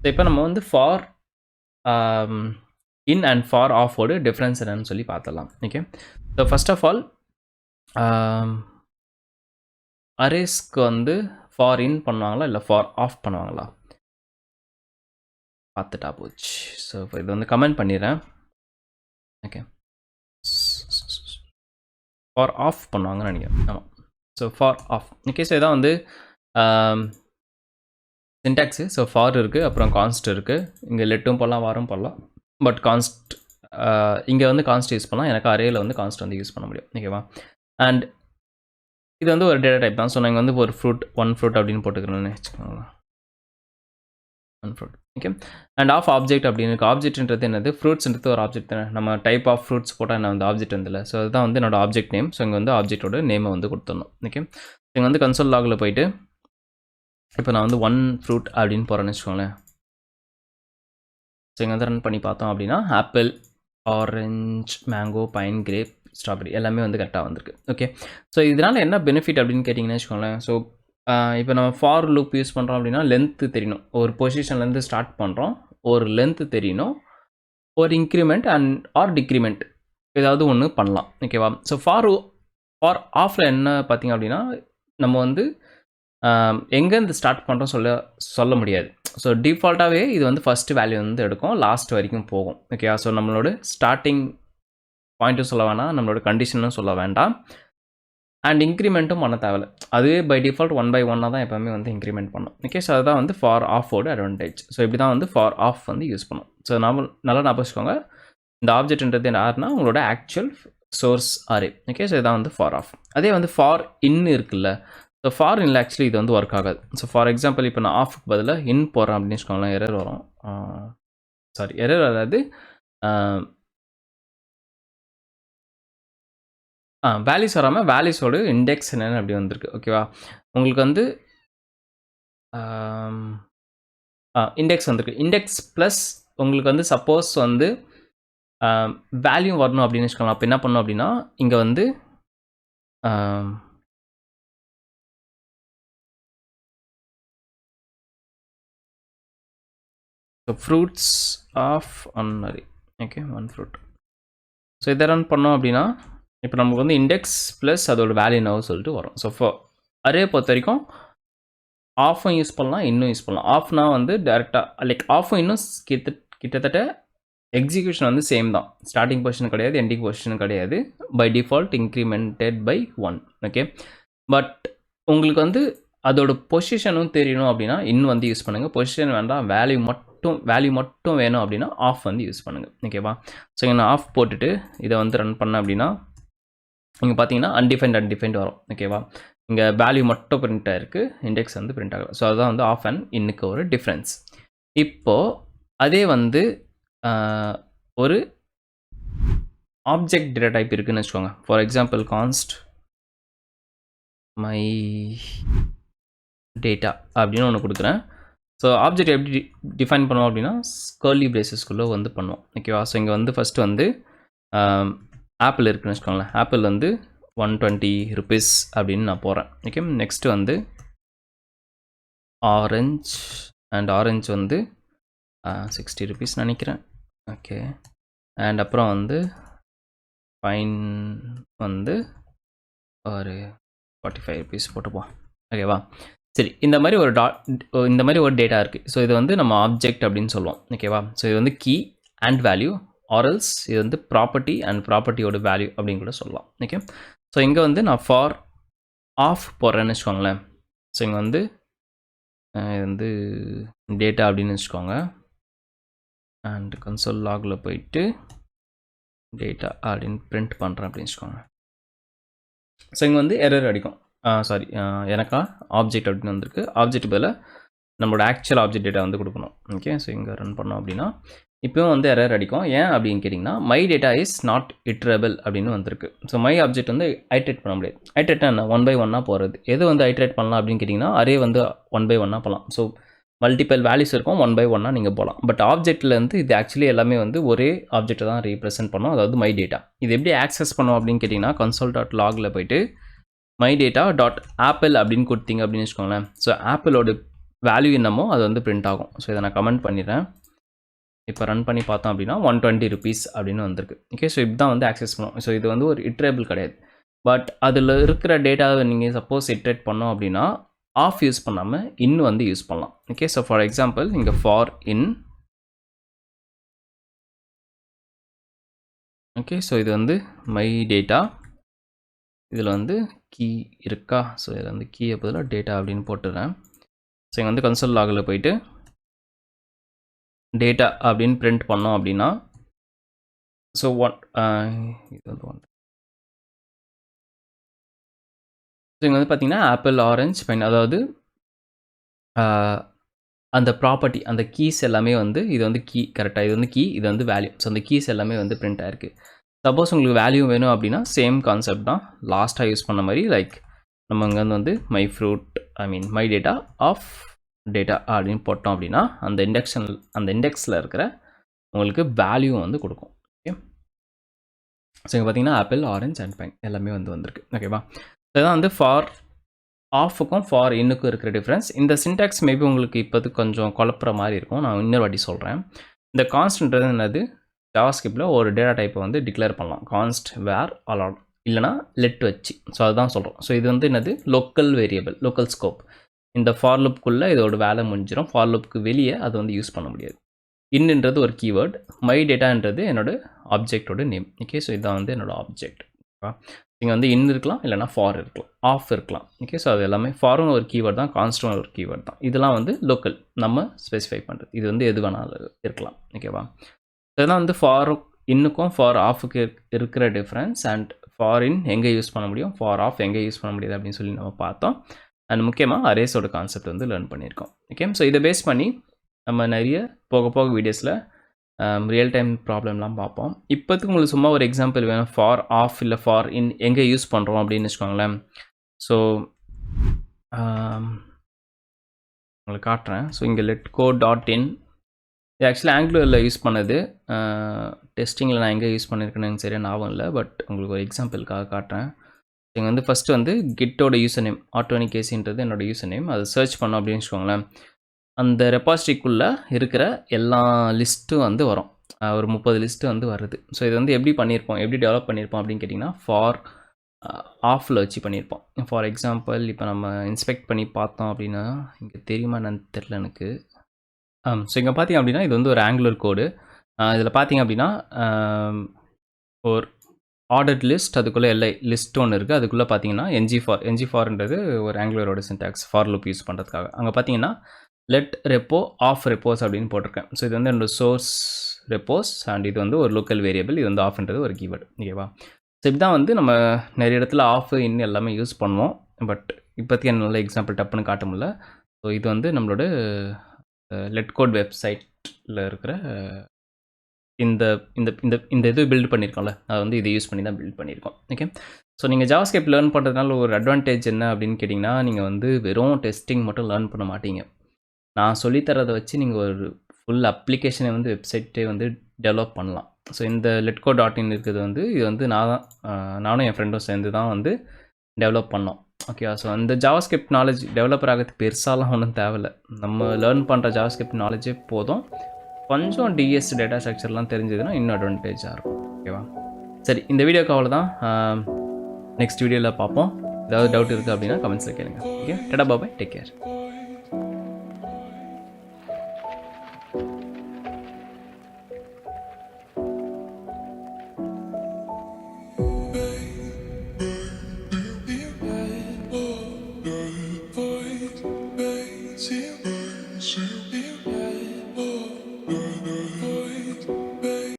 So இப்போ நம்ம வந்து ஃபார் இன் அண்ட் ஃபார் ஆஃபோட டிஃப்ரென்ஸ் என்னன்னு சொல்லி பார்த்துடலாம். Okay, so first of all அரேஸ்க்கு வந்து ஃபார் இன் பண்ணுவாங்களா இல்லை ஃபார் ஆஃப் பண்ணுவாங்களா பார்த்துட்டா போச்சு. ஸோ இப்போ இது வந்து கமெண்ட் பண்ணிடுறேன். ஓகே, ஃபார் ஆஃப் பண்ணுவாங்கன்னு நினைக்கிறேன். ஆமாம், so far off. Okay, so இதான் வந்து சின்டாக்ஸு. ஸோ ஃபார் இருக்குது, அப்புறம் கான்ஸ்ட் இருக்குது. இங்கே லெட்டும் போடலாம், வாரும் போடலாம். பட் கான்ஸ்ட் இங்கே வந்து கான்ஸ்ட் யூஸ் பண்ணலாம். எனக்கு அரேயில் வந்து கான்ஸ்ட் வந்து யூஸ் பண்ண முடியும். ஓகேவா? அண்ட் இது வந்து ஒரு டேட்டா டைப் தான். ஸோ நாங்கள் வந்து ஒரு ஃப்ரூட், ஒன் ஃப்ரூட் அப்படின்னு போட்டுக்கிறேன்னு வச்சுக்கோங்களேன். One fruit. Okay, and half object அப்படின்னு இருக்குது. ஆப்ஜெக்ட்ன்றது என்னது? ஃப்ரூட்ஸ்ன்றது ஒரு ஆப்ஜெக்ட் தானே. நம்ம டைப் ஆஃப் ஃப்ரூட்ஸ் போட்டால் என்ன வந்து ஆப்ஜெக்ட் வந்துல. ஸோ அதுதான் வந்து என்னோட ஆப்ஜெக்ட் நேம். ஸோ இங்கே வந்து ஆப்ஜெக்டோட நேமை வந்து கொடுத்துடணும். ஓகே, இங்கே வந்து கன்சோல் லாகில் போயிட்டு இப்போ நான் வந்து ஒன் ஃப்ரூட் அப்படின்னு போகிறேன்னு வச்சுக்கோங்களேன். ஸோ இங்கே வந்து ரன் பண்ணி பார்த்தோம் அப்படின்னா apple, orange, mango, pine, grape, strawberry எல்லாமே வந்து கரெக்டாக வந்திருக்கு. ஓகே, ஸோ இதனால் என்ன பெனிஃபிட் அப்படின்னு கேட்டிங்கன்னா வச்சுக்கோங்களேன். ஸோ இப்போ நம்ம ஃபார் லூப் யூஸ் பண்ணுறோம் அப்படின்னா லென்த்து தெரியணும். ஒரு பொசிஷன்லேருந்து ஸ்டார்ட் பண்ணுறோம், ஒரு லென்த்து தெரியணும், ஒரு இன்க்ரிமெண்ட் அண்ட் ஆர் டிக்ரிமெண்ட் ஏதாவது ஒன்று பண்ணலாம். ஓகேவா? ஸோ ஃபார் ஆஃபில் என்ன பார்த்திங்க அப்படின்னா நம்ம வந்து எங்கேருந்து ஸ்டார்ட் பண்ணுறோம் சொல்ல முடியாது. ஸோ டிஃபால்ட்டாகவே இது வந்து ஃபஸ்ட்டு வேல்யூ வந்து எடுக்கும், லாஸ்ட் வரைக்கும் போகும். ஓகேவா? ஸோ நம்மளோட ஸ்டார்டிங் பாயிண்ட்டும் சொல்ல வேண்டாம், நம்மளோட கண்டிஷனும் சொல்ல வேண்டாம், அண்ட் இன்க்ரிமெண்ட்டும் பண்ண தேவையில்லை. அதுவே பை டிஃபால்ட் 1 by 1 தான் எப்போவுமே வந்து இன்க்ரிமெண்ட் பண்ணும். ஓகே, ஸோ அதுதான் வந்து ஃபார் ஆஃபோட அட்வான்டேஜ். ஸோ இப்படி தான் வந்து ஃபார் ஆஃப் வந்து யூஸ் பண்ணும். ஸோ நல்லா ஞாபகம் வச்சுக்கோங்க, இந்த ஆப்ஜெக்ட்ன்றது யாருன்னா உங்களோட actual source array. Okay, so இதான் வந்து ஃபார் ஆஃப். அதே வந்து ஃபார் இன் இருக்குல்ல, ஸோ ஃபார் இன்ல ஆக்சுவலி இது வந்து ஒர்க் ஆகாது. ஸோ ஃபார் எக்ஸாம்பிள் இப்போ நான் ஆஃப்க்கு பதிலாக இன் போகிறேன் அப்படின்னு வச்சுக்கோங்களேன், எரர் வரும். சாரி, எரர் வராது, வேல்யூஸ் வராமல் வேல்யூஸோட இண்டெக்ஸ் என்னென்னு அப்படி வந்திருக்கு. ஓகேவா? உங்களுக்கு வந்து இண்டெக்ஸ் வந்திருக்கு. இண்டெக்ஸ் ப்ளஸ் உங்களுக்கு வந்து சப்போஸ் வந்து வேல்யூ வரணும் அப்படின்னு வச்சுக்கோங்களேன். அப்போ என்ன பண்ணணும் அப்படின்னா இங்கே வந்து fruits of one array. Okay, one fruit. So இதை ரன் பண்ணோம் அப்படின்னா இப்போ நமக்கு வந்து இண்டெக்ஸ் ப்ளஸ் அதோட வேல்யூ நவ் சொல்லிட்டு வரும். ஸோ அரே பொறுத்த வரைக்கும் ஆஃபும் யூஸ் பண்ணலாம், இன்னும் யூஸ் பண்ணலாம். ஆஃப்னா வந்து டேரெக்டாக லைக் ஆஃபும் இன்னும் கிட்டத்தட்ட எக்ஸிக்யூஷன் வந்து சேம் தான். ஸ்டார்டிங் பொசிஷன் கிடையாது, எண்டிங் பொசிஷன் கிடையாது. By default incremented by 1. Okay, but உங்களுக்கு வந்து அதோட பொசிஷனும் தெரியணும் அப்படின்னா இன் வந்து யூஸ் பண்ணுங்கள். பொசிஷன் வேண்டாம், வேல்யூ மட்டும் வேணும் அப்படின்னா ஆஃப் வந்து யூஸ் பண்ணுங்கள். ஓகேவா? ஸோ இங்கே நான் ஆஃப் போட்டுட்டு இதை வந்து ரன் பண்ணேன் அப்படின்னா இங்கே பார்த்தீங்கன்னா அன்டிஃபைன்ட் வரும். ஓகேவா? இங்கே வேல்யூ மட்டும் பிரிண்ட் ஆகிருக்கு, இண்டெக்ஸ் வந்து பிரிண்ட் ஆகலை. ஸோ அதுதான் வந்து ஆஃப் அண்ட் இன்னுக்கு ஒரு டிஃப்ரென்ஸ். இப்போது அதே வந்து ஒரு ஆப்ஜெக்ட் டேட்டா டைப் இருக்குதுன்னு வச்சுக்கோங்க. ஃபார் எக்ஸாம்பிள் கான்ஸ்ட் மை டேட்டா அப்படின்னு ஒன்று கொடுக்குறேன். ஸோ ஆப்ஜெக்ட் எப்படி டிஃபைன் பண்ணுவோம் அப்படின்னா கர்லி பிரேசஸ்குள்ளே வந்து பண்ணுவோம். ஓகேவா? ஸோ இங்கே வந்து ஃபஸ்ட்டு வந்து ஆப்பிள் இருக்குன்னு வச்சுக்கோங்களேன். ஆப்பிள் வந்து 120 rupees அப்படின்னு நான் போகிறேன். ஓகே, நெக்ஸ்ட்டு வந்து ஆரஞ்ச், அண்ட் ஆரஞ்ச் வந்து 60 rupees நினைக்கிறேன். ஓகே, அண்ட் அப்புறம் வந்து பைன் வந்து ஒரு 45 rupees போட்டுப்போம். ஓகேவா? சரி, இந்த மாதிரி ஒரு டேட்டா இருக்குது. ஸோ இது வந்து நம்ம ஆப்ஜெக்ட் அப்படின்னு சொல்லுவோம். ஓகேவா? ஸோ இது வந்து கீ அண்ட் வேல்யூ, ஆரல்ஸ் இது வந்து ப்ராப்பர்ட்டி அண்ட் ப்ராப்பர்ட்டியோட வேல்யூ அப்படின்னு கூட சொல்லலாம். ஓகே, ஸோ இங்கே வந்து நான் ஃபார் ஆஃப் போடுறேன்னு வச்சுக்கோங்களேன். ஸோ இங்கே வந்து இது வந்து டேட்டா அப்படின்னு வச்சுக்கோங்க, அண்ட் கன்சோல் லாகில் போயிட்டு டேட்டா அப்படின்னு பிரிண்ட் பண்ணுறேன் அப்படின்னு வச்சுக்கோங்க. ஸோ இங்கே வந்து எரர் அடிக்கும். சாரி, எனக்கா ஆப்ஜெக்ட் அப்படின்னு வந்திருக்கு. ஆப்ஜெக்ட் பதில் நம்மளோட ஆக்சுவல் ஆப்ஜெக்ட் டேட்டா வந்து கொடுக்கணும். ஓகே, ஸோ இங்கே ரன் பண்ணோம் அப்படின்னா இப்போவும் வந்து எரர் அடிக்கும். ஏன் அப்படின்னு கேட்டிங்கன்னா மை டேட்டா இஸ் நாட் இட்ரபிள் அப்படின்னு வந்திருக்கு. ஸோ மை ஆப்ஜெக்ட் வந்து ஐட்ரேட் பண்ண முடியாது. ஐட்ரேட்னா என்ன? 1 by 1 போகிறது. எது வந்து ஐட்ரேட் பண்ணலாம் அப்படின்னு கேட்டிங்கன்னா அரே வந்து 1 by 1 போகலாம். ஸோ மல்டிபிள் வேல்யூஸ் இருக்கும், 1 by 1 நீங்கள் போகலாம். பட் ஆப்ஜெக்ட்லேருந்து இது ஆக்சுவலி எல்லாமே வந்து ஒரே ஆப்ஜெக்ட்டை தான் ரீப்ரசென்ட் பண்ணோம், அதாவது மை டேட்டா. இது எப்படி ஆக்சஸ் பண்ணோம் அப்படின்னு கேட்டிங்கன்னா console.logல போயிட்டு மை டேட்டா டாட் ஆப்பிள் அப்படின்னு கொடுத்தீங்க அப்படின்னு வச்சுக்கோங்களேன். ஸோ ஆப்பிளோட வேல்யூ என்னமோ அது வந்து பிரிண்ட் ஆகும். ஸோ இதை நான் கமெண்ட் பண்ணிடுறேன். இப்போ ரன் பண்ணி பார்த்தோம் அப்படின்னா 120 ருபீஸ் அப்படின்னு வந்திருக்கு. ஓகே, ஸோ இப்படி தான் வந்து ஆக்சஸ் பண்ணுவோம். ஸோ இது வந்து ஒரு இட்ரேபிள் கிடையாது. பட் அதில் இருக்கிற டேட்டாவை நீங்கள் சப்போஸ் இட்ரேட் பண்ணோம் அப்படின்னா ஆஃப் யூஸ் பண்ணாமல் இன் வந்து யூஸ் பண்ணலாம். ஓகே, ஸோ ஃபார் எக்ஸாம்பிள் இங்கே ஃபார் இன். ஓகே, ஸோ இது வந்து மை டேட்டா. இதில் வந்து கீ இருக்கா? ஸோ இதில் வந்து கீயை பதிலாக டேட்டா அப்படின்னு போட்டுறேன். ஸோ இங்கே வந்து கன்சோல் லாகில் போயிட்டு டேட்டா அப்படின்னு பிரிண்ட் பண்ணோம் அப்படின்னா ஸோ இது வந்து ஸோ இங்கே வந்து பார்த்தீங்கன்னா ஆப்பிள், ஆரஞ்ச், பைன், அதாவது அந்த ப்ராப்பர்ட்டி, அந்த கீஸ் எல்லாமே வந்து இது வந்து கீ கரெக்டாக, இது வந்து கீ, இது வந்து வேல்யூ. ஸோ அந்த கீஸ் எல்லாமே வந்து பிரிண்ட் ஆயிருக்கு. சப்போஸ் உங்களுக்கு வேல்யூ வேணும் அப்படின்னா சேம் கான்செப்ட் தான், லாஸ்ட்டாக யூஸ் பண்ண மாதிரி. லைக் நம்ம இங்கே வந்து my fruit, my data of data அப்படின்னு போட்டோம் அப்படின்னா அந்த இண்டெக்ஸில் இருக்கிற உங்களுக்கு வேல்யூ வந்து கொடுக்கும். ஓகே, ஸோ இங்கே பார்த்தீங்கன்னா ஆப்பிள், ஆரஞ்ச் அண்ட் பைன் எல்லாமே வந்து வந்திருக்கு. ஓகேவா, இதுதான் வந்து ஃபார் ஆஃபுக்கும் ஃபார் இன்னுக்கும் இருக்கிற டிஃப்ரென்ஸ். இந்த சின்டாக்ஸ் மேபி உங்களுக்கு இப்போது கொஞ்சம் குழப்புற மாதிரி இருக்கும். நான் இன்னொரு வாட்டி சொல்கிறேன். இந்த கான்ஸ்டன்ட்றது என்னது, ஜாவாஸ்கிரிப்டில் ஒரு டேட்டா டைப்பை வந்து டிக்ளேர் பண்ணலாம். கான்ஸ்ட், வேர், அலாட், இல்லைனா லெட் வச்சு. ஸோ அதுதான் சொல்கிறோம். ஸோ இது வந்து என்னது, லோக்கல் வேரியபிள், லோக்கல் ஸ்கோப். இந்த ஃபார் லூப்புக்குள்ளே இதோட வேலை முடிஞ்சிடும். ஃபார் லூப்புக்கு வெளியே அது வந்து யூஸ் பண்ண முடியாது. இன்னுன்றது ஒரு கீவேர்டு, மை டேட்டான்றது என்னோட ஆப்ஜெக்டோட நேம். ஓகே, ஸோ இதுதான் வந்து என்னோட ஆப்ஜெக்ட். ஓகேவா, இங்கே வந்து இன் இருக்கலாம், இல்லைனா ஃபார் இருக்கலாம், ஆஃப் இருக்கலாம். ஓகே, ஸோ அது எல்லாமே ஃபாரும் ஒரு கீவேர்ட் தான், கான்ஸ்டும் ஒரு கீவேர்ட் தான். இதெல்லாம் வந்து லோக்கல் நம்ம ஸ்பெசிஃபை பண்ணுறது. இது வந்து எது வேணாலும் இருக்கலாம். ஓகேவா, இதெல்லாம் வந்து ஃபார் இன்னுக்கும் ஃபார் ஆஃபுக்கு இருக்கிற டிஃப்ரென்ஸ். அண்ட் ஃபார் இன் எங்கே யூஸ் பண்ண முடியும், ஃபார் ஆஃப் எங்கே யூஸ் பண்ண முடியாது அப்படின்னு சொல்லி நம்ம பார்த்தோம். அண்ட் முக்கியமாக அரேஸோட கான்செப்ட் வந்து லேர்ன் பண்ணியிருக்கோம். ஓகே, ஸோ இதை பேஸ் பண்ணி நம்ம நிறைய போக வீடியோஸில் ரியல் டைம் ப்ராப்ளம்லாம் பார்ப்போம். இப்போதுக்கு உங்களுக்கு சும்மா ஒரு எக்ஸாம்பிள் வேணும், ஃபார் ஆஃப் இல்லை ஃபார் இன் எங்கே யூஸ் பண்ணுறோம் அப்படின்னு வச்சுக்கோங்களேன். ஸோ உங்களுக்கு காட்டுறேன். ஸோ இங்கே லெட் கோ டாட் இன், இது ஆக்சுவலி ஆங்குலரில் யூஸ் பண்ணது. டெஸ்டிங்கில் நான் எங்கே யூஸ் பண்ணியிருக்கேன்னு சரியாக ஞாபகம் இல்லை. பட் உங்களுக்கு ஒரு எக்ஸாம்பிளுக்காக காட்டுறேன். இங்கே வந்து ஃபஸ்ட்டு வந்து கிட்டோட யூசர் நேம், ஆட்டோனிகேசின்றது என்னோட யூசர் நேம். அதை சர்ச் பண்ணோம் அப்படின்னு வச்சுக்கோங்களேன். அந்த ரெபாசிட்ரிக்குள்ளே இருக்கிற எல்லா லிஸ்ட்டும் வந்து வரும். ஒரு 30 லிஸ்ட்டு வந்து வருது. ஸோ இது வந்து எப்படி பண்ணியிருப்போம், எப்படி டெவலப் பண்ணியிருப்போம் அப்படின்னு கேட்டிங்கன்னா ஃபார் ஆஃபில் வச்சு பண்ணியிருப்போம். ஃபார் எக்ஸாம்பிள் இப்போ நம்ம இன்ஸ்பெக்ட் பண்ணி பார்த்தோம் அப்படின்னா இங்கே தெரியுமா என்னன்னு தெரில எனக்கு. ஸோ இங்கே பார்த்தீங்க அப்படின்னா இது வந்து ஒரு ஆங்குலர் கோடு. இதில் பார்த்தீங்க அப்படின்னா ஒரு ஆர்டர்ட் லிஸ்ட், அதுக்குள்ளே எல்ஐ லிஸ்ட் ஒன்று இருக்குது. அதுக்குள்ளே பார்த்தீங்கன்னா என்ஜி ஃபார்ன்றது ஒரு ஆங்குலரோட சின்டாக்ஸ், ஃபார் லூப் யூஸ் பண்ணுறதுக்காக. அங்கே பார்த்தீங்கன்னா லெட் ரெப்போ ஆஃப் ரெப்போஸ் அப்படின்னு போட்டிருக்கேன். ஸோ இது வந்து என்னோட சோர்ஸ் ரெப்போஸ் அண்ட் இது வந்து ஒரு லோக்கல் வேரியபிள், இது வந்து ஆஃப்ன்றது ஒரு கீவேர்டு. ஓகேவா, ஸோ இப்படி தான் வந்து நம்ம நிறைய இடத்துல ஆஃப் இன் எல்லாமே யூஸ் பண்ணுவோம். பட் இப்போதைக்கு நல்ல எக்ஸாம்பிள் டப்புன்னு காட்ட முடியல. ஸோ இது வந்து நம்மளோட லெட் கோட் வெப்சைட்டில் இருக்கிற இந்த இந்த இந்த இந்த இது பில்ட் பண்ணியிருக்கோம்ல, அதை வந்து இதை யூஸ் பண்ணி தான் பில்ட் பண்ணியிருக்கோம். ஓகே, ஸோ நீங்கள் ஜாவாஸ்கிரிப்ட் லேர்ன் பண்ணுறதுனால ஒரு அட்வான்டேஜ் என்ன அப்படின்னு கேட்டிங்கன்னா, நீங்கள் வந்து வெறும் டெஸ்டிங் மட்டும் லேர்ன் பண்ண மாட்டீங்க. நான் சொல்லித்தரதை வச்சு நீங்கள் ஒரு ஃபுல் அப்ளிகேஷனை வந்து வெப்சைட்டே வந்து டெவலப் பண்ணலாம். ஸோ இந்த லெட்கோ டாட் இன் இருக்கிறது வந்து இது வந்து நானும் என் ஃப்ரெண்டும் சேர்ந்து தான் வந்து டெவலப் பண்ணோம். ஓகேவா, ஸோ அந்த ஜாவாஸ்கிரிப்ட் நாலேஜ் டெவலப்பர் ஆகிறதுக்கு பெருசாலாம் ஒன்றும் தேவையில்லை. நம்ம லேர்ன் பண்ணுற ஜாவாஸ்கிரிப்ட் நாலேஜே போதும். கொஞ்சம் டிஎஸ் டேட்டா ஸ்ட்ரக்சர்லாம் தெரிஞ்சதுன்னா இன்னும் அட்வான்டேஜாக இருக்கும். ஓகேவா, சரி, இந்த வீடியோக்கு அவ்வளோதான். நெக்ஸ்ட் வீடியோவில் பார்ப்போம். ஏதாவது டவுட் இருக்குது அப்படின்னா கமெண்ட்ஸில் கேளுங்க. Okay, Tata bye, take care. See you.